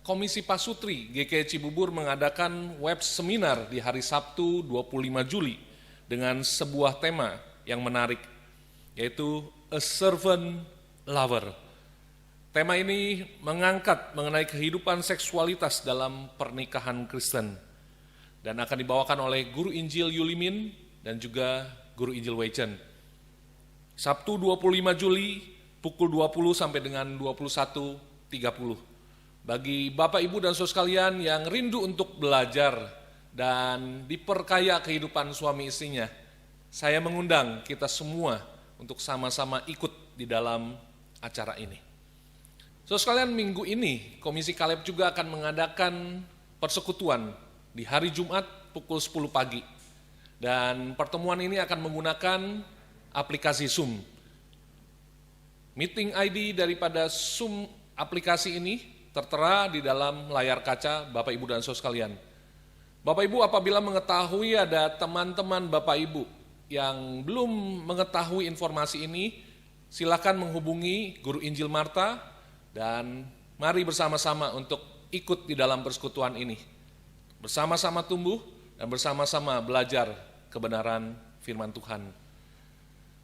Komisi Pasutri GKI Cibubur mengadakan web seminar di hari Sabtu 25 Juli dengan sebuah tema yang menarik, yaitu A Servant Lover. Tema ini mengangkat mengenai kehidupan seksualitas dalam pernikahan Kristen dan akan dibawakan oleh Guru Injil Yulimin dan juga Guru Injil Weichen. Sabtu 25 Juli pukul 20 sampai dengan 21.30. Bagi Bapak, Ibu, dan saudara sekalian yang rindu untuk belajar dan diperkaya kehidupan suami istrinya, saya mengundang kita semua untuk sama-sama ikut di dalam acara ini. Saudara sekalian, minggu ini Komisi Kaleb juga akan mengadakan persekutuan di hari Jumat pukul 10 pagi. Dan pertemuan ini akan menggunakan aplikasi Zoom. Meeting ID daripada Zoom aplikasi ini tertera di dalam layar kaca Bapak, Ibu, dan saudara sekalian. Bapak, Ibu, apabila mengetahui ada teman-teman Bapak, Ibu yang belum mengetahui informasi ini, silakan menghubungi Guru Injil Marta dan mari bersama-sama untuk ikut di dalam persekutuan ini. Bersama-sama tumbuh dan bersama-sama belajar kebenaran firman Tuhan.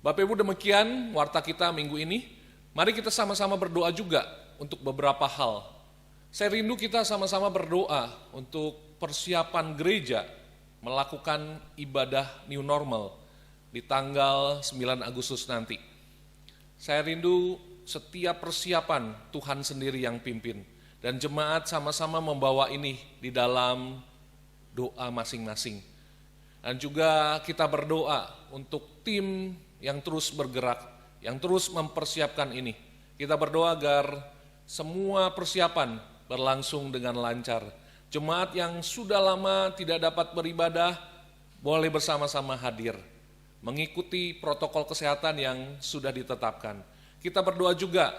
Bapak, Ibu, demikian warta kita minggu ini. Mari kita sama-sama berdoa juga untuk beberapa hal. Saya rindu kita sama-sama berdoa untuk persiapan gereja melakukan ibadah new normal di tanggal 9 Agustus nanti. Saya rindu setiap persiapan Tuhan sendiri yang pimpin dan jemaat sama-sama membawa ini di dalam doa masing-masing. Dan juga kita berdoa untuk tim yang terus bergerak, yang terus mempersiapkan ini. Kita berdoa agar semua persiapan berlangsung dengan lancar. Jemaat yang sudah lama tidak dapat beribadah, boleh bersama-sama hadir, mengikuti protokol kesehatan yang sudah ditetapkan. Kita berdoa juga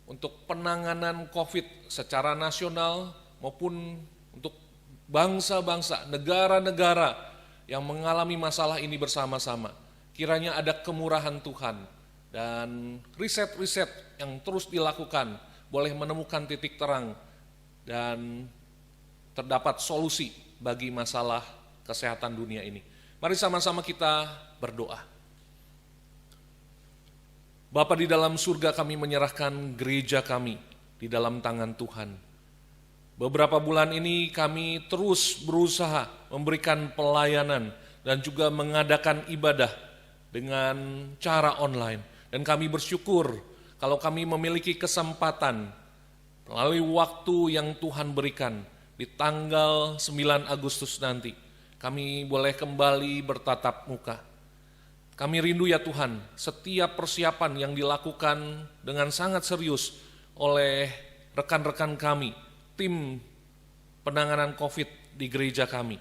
untuk penanganan COVID secara nasional maupun untuk bangsa-bangsa, negara-negara yang mengalami masalah ini bersama-sama. Kiranya ada kemurahan Tuhan dan riset-riset yang terus dilakukan boleh menemukan titik terang dan terdapat solusi bagi masalah kesehatan dunia ini. Mari sama-sama kita berdoa. Bapa di dalam surga, kami menyerahkan gereja kami di dalam tangan Tuhan. Beberapa bulan ini kami terus berusaha memberikan pelayanan dan juga mengadakan ibadah dengan cara online. Dan kami bersyukur kalau kami memiliki kesempatan melalui waktu yang Tuhan berikan di tanggal 9 Agustus nanti, kami boleh kembali bertatap muka. Kami rindu ya Tuhan, setiap persiapan yang dilakukan dengan sangat serius oleh rekan-rekan kami, tim penanganan COVID di gereja kami.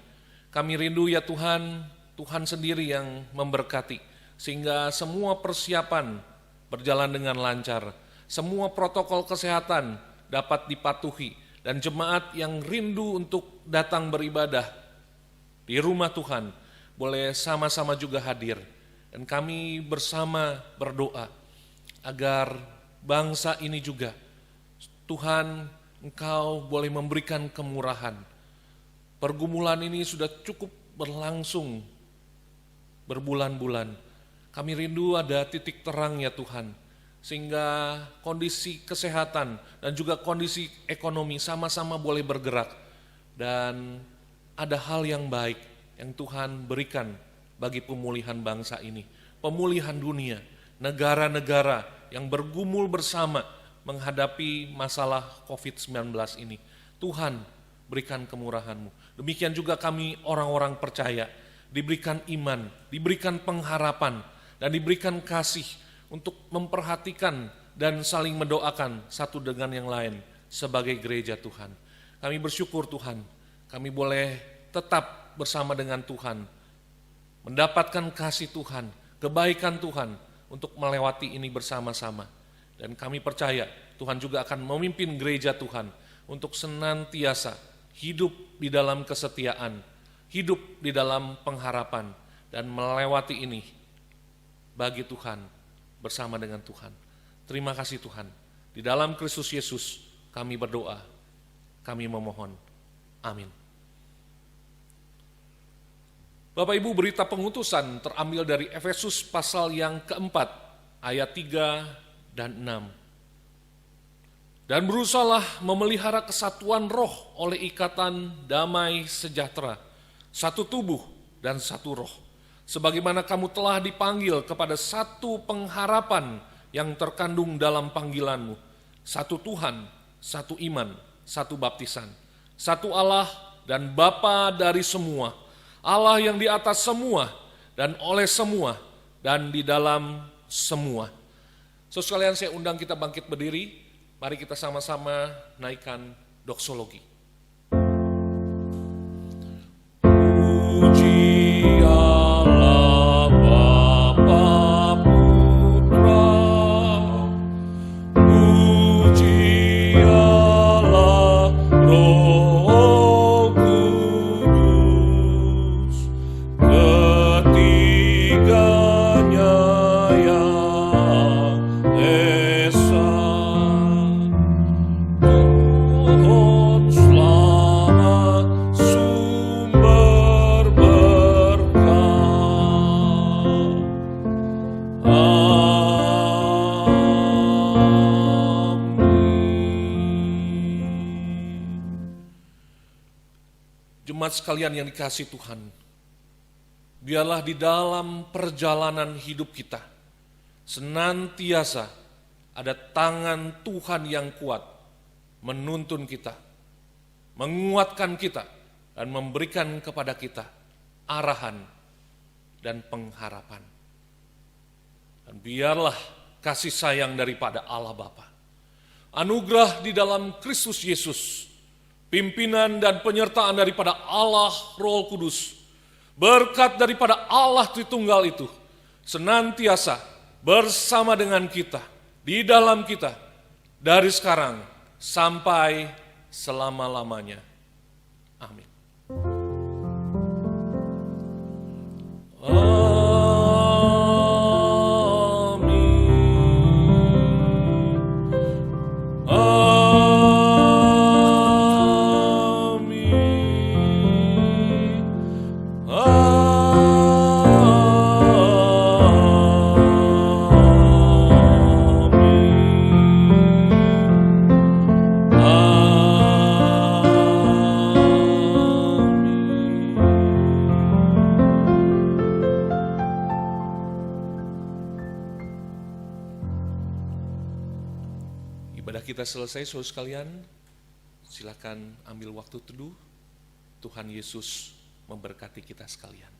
Kami rindu ya Tuhan, Tuhan sendiri yang memberkati, sehingga semua persiapan berjalan dengan lancar, semua protokol kesehatan dapat dipatuhi, dan jemaat yang rindu untuk datang beribadah di rumah Tuhan boleh sama-sama juga hadir. Dan kami bersama berdoa agar bangsa ini juga, Tuhan, Engkau boleh memberikan kemurahan. Pergumulan ini sudah cukup berlangsung berbulan-bulan. Kami rindu ada titik terang ya Tuhan, sehingga kondisi kesehatan dan juga kondisi ekonomi sama-sama boleh bergerak. Dan ada hal yang baik yang Tuhan berikan bagi pemulihan bangsa ini, pemulihan dunia, negara-negara yang bergumul bersama menghadapi masalah COVID-19 ini. Tuhan, berikan kemurahan-Mu. Demikian juga kami orang-orang percaya, diberikan iman, diberikan pengharapan, dan diberikan kasih untuk memperhatikan dan saling mendoakan satu dengan yang lain sebagai gereja Tuhan. Kami bersyukur Tuhan, kami boleh tetap bersama dengan Tuhan, mendapatkan kasih Tuhan, kebaikan Tuhan untuk melewati ini bersama-sama. Dan kami percaya Tuhan juga akan memimpin gereja Tuhan untuk senantiasa hidup di dalam kesetiaan, hidup di dalam pengharapan, dan melewati ini bagi Tuhan, bersama dengan Tuhan. Terima kasih Tuhan. Di dalam Kristus Yesus kami berdoa, kami memohon. Amin. Bapak Ibu, berita pengutusan terambil dari Efesus pasal yang keempat, ayat 3 dan 6. Dan berusahalah memelihara kesatuan roh oleh ikatan damai sejahtera, satu tubuh dan satu roh. Sebagaimana kamu telah dipanggil kepada satu pengharapan yang terkandung dalam panggilanmu, satu Tuhan, satu iman, satu baptisan, satu Allah dan Bapa dari semua, Allah yang di atas semua dan oleh semua dan di dalam semua. Saudara sekalian, saya undang kita bangkit berdiri, mari kita sama-sama naikkan doksologi. Jemaat sekalian yang dikasihi Tuhan, biarlah di dalam perjalanan hidup kita senantiasa ada tangan Tuhan yang kuat menuntun kita, menguatkan kita, dan memberikan kepada kita arahan dan pengharapan. Dan biarlah kasih sayang daripada Allah Bapa, anugerah di dalam Kristus Yesus, pimpinan dan penyertaan daripada Allah Roh Kudus, berkat daripada Allah Tritunggal itu senantiasa bersama dengan kita, di dalam kita, dari sekarang sampai selama-lamanya. Amin. Ibadah kita selesai, saudara sekalian. Silakan ambil waktu teduh. Tuhan Yesus memberkati kita sekalian.